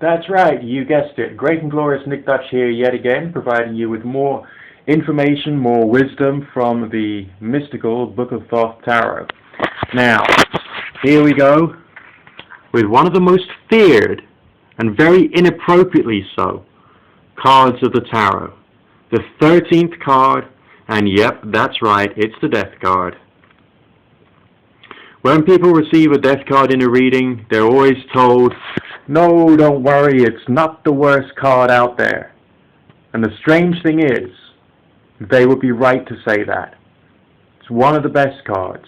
That's right, you guessed it. Great and glorious Nick Dutch here yet again, providing you with more information, more wisdom from the mystical Book of Thoth Tarot. Now, here we go with one of the most feared, and very inappropriately so, cards of the tarot. The 13th card, and yep, that's right, it's the Death card. When people receive a Death card in a reading, they're always told, no, don't worry, it's not the worst card out there. And the strange thing is, they would be right to say that. It's one of the best cards.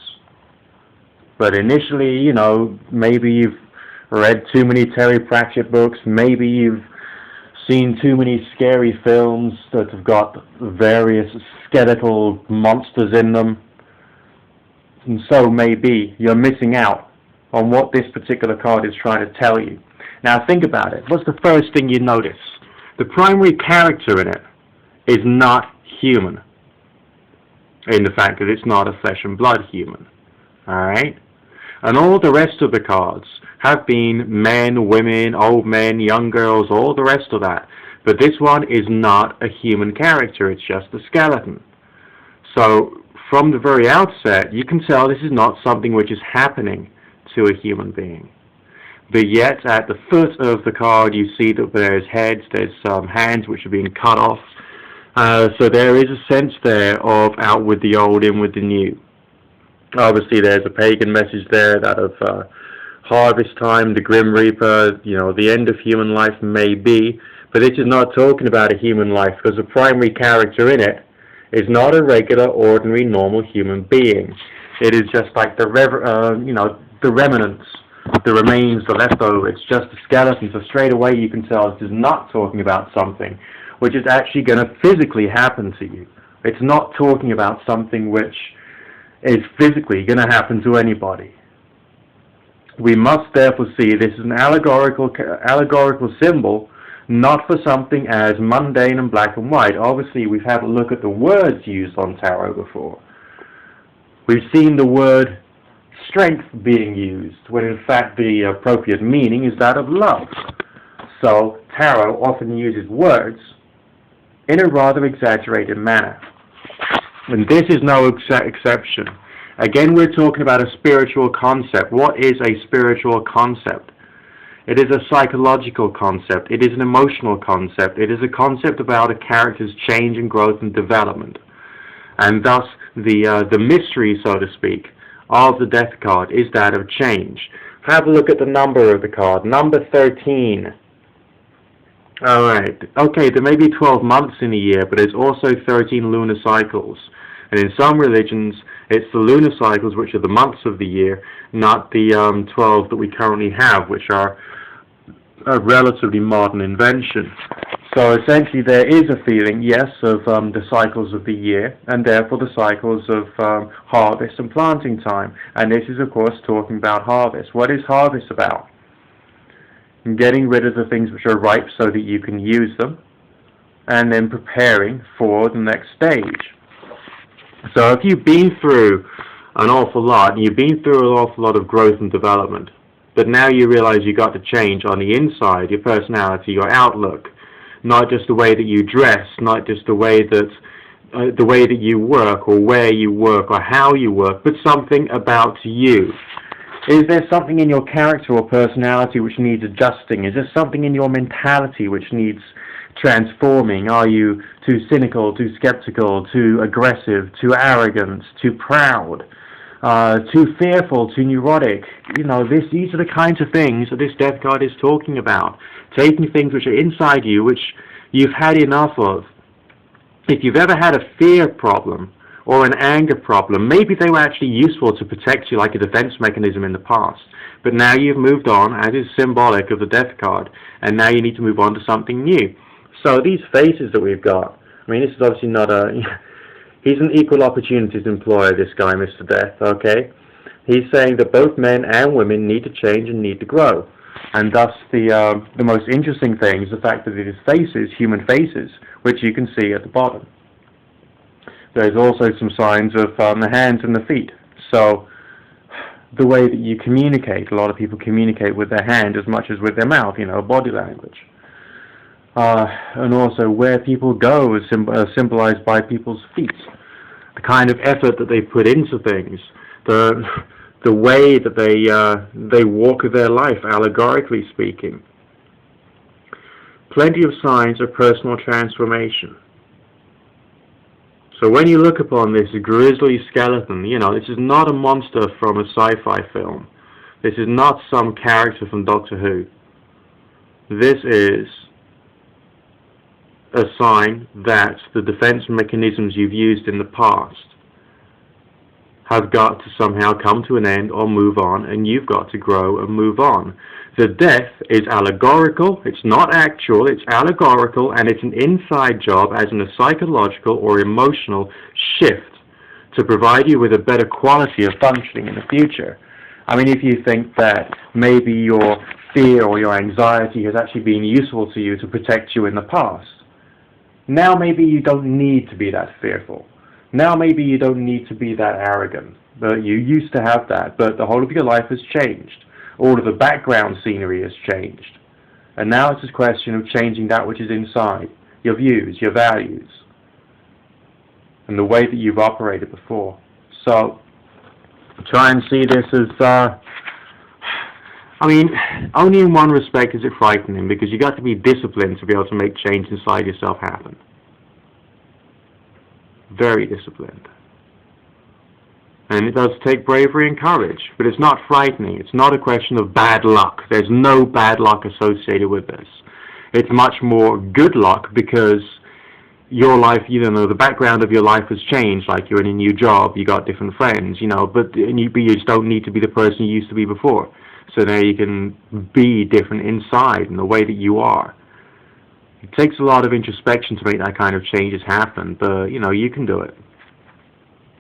But initially, you know, maybe you've read too many Terry Pratchett books, maybe you've seen too many scary films that have got various skeletal monsters in them. And so maybe you're missing out on what this particular card is trying to tell you. Now think about it. What's the first thing you notice? The primary character in it is not human, in the fact that it's not a flesh and blood human. Alright? And all the rest of the cards have been men, women, old men, young girls, all the rest of that. But this one is not a human character, it's just a skeleton. So from the very outset, you can tell this is not something which is happening to a human being. But yet, at the foot of the card, you see that there's heads, there's some hands which are being cut off. So there is a sense there of out with the old, in with the new. Obviously, there's a pagan message there that of harvest time, the Grim Reaper, you know, the end of human life may be. But this is not talking about a human life, because the primary character in it is not a regular, ordinary, normal human being. It is just like the remnants, the remains, the leftover. It's just a skeleton. So straight away you can tell this is not talking about something which is actually going to physically happen to you. It's not talking about something which is physically going to happen to anybody. We must therefore see this as an allegorical symbol, not for something as mundane and black and white. Obviously, we've had a look at the words used on tarot before. We've seen the word strength being used, when in fact the appropriate meaning is that of love. So, tarot often uses words in a rather exaggerated manner. And this is no exception. Again, we're talking about a spiritual concept. What is a spiritual concept? It is a psychological concept. It is an emotional concept. It is a concept about a character's change and growth and development. And thus, the mystery, so to speak, of the Death card is that of change. Have a look at the number of the card. Number 13. Alright, okay, there may be 12 months in a year, but there's also 13 lunar cycles. And in some religions, it's the lunar cycles which are the months of the year, not the 12 that we currently have, which are a relatively modern invention. So essentially there is a feeling, yes, of the cycles of the year, and therefore the cycles of harvest and planting time. And this is, of course, talking about harvest. What is harvest about? Getting rid of the things which are ripe so that you can use them, and then preparing for the next stage. So if you've been through an awful lot, and you've been through an awful lot of growth and development, but now you realize you've got to change on the inside, your personality, your outlook, not just the way that you dress, not just the way that you work, or where you work, or how you work, but something about you. Is there something in your character or personality which needs adjusting? Is there something in your mentality which needs transforming? Are you too cynical, too skeptical, too aggressive, too arrogant, too proud, too fearful, too neurotic? You know, these are the kinds of things that this Death card is talking about. Taking things which are inside you, which you've had enough of. If you've ever had a fear problem or an anger problem, maybe they were actually useful to protect you like a defense mechanism in the past. But now you've moved on, as is symbolic of the Death card, and now you need to move on to something new. So these faces that we've got, I mean, this is obviously not a... He's an equal opportunities employer, this guy, Mr. Death, okay? He's saying that both men and women need to change and need to grow. And thus the most interesting thing is the fact that it is faces, human faces, which you can see at the bottom. There's also some signs of the hands and the feet. So the way that you communicate. A lot of people communicate with their hand as much as with their mouth, body language. And also where people go is symbolized by people's feet. The kind of effort that they put into things, the way that they walk their life, allegorically speaking. Plenty of signs of personal transformation. So when you look upon this grisly skeleton, this is not a monster from a sci-fi film. This is not some character from Doctor Who. This is a sign that the defense mechanisms you've used in the past have got to somehow come to an end or move on, and you've got to grow and move on. The death is allegorical, it's not actual, it's allegorical, and it's an inside job as in a psychological or emotional shift to provide you with a better quality of functioning in the future. I mean, if you think that maybe your fear or your anxiety has actually been useful to you to protect you in the past, now maybe you don't need to be that fearful. Now maybe you don't need to be that arrogant. But you used to have that, but the whole of your life has changed. All of the background scenery has changed. And now it's a question of changing that which is inside, your views, your values, and the way that you've operated before. So try and see this as, only in one respect is it frightening, because you got to be disciplined to be able to make change inside yourself happen. Very disciplined. And it does take bravery and courage, but it's not frightening. It's not a question of bad luck. There's no bad luck associated with this. It's much more good luck, because your life, the background of your life has changed. Like you're in a new job, you got different friends, but you just don't need to be the person you used to be before. So now you can be different inside in the way that you are. It takes a lot of introspection to make that kind of changes happen, but you can do it.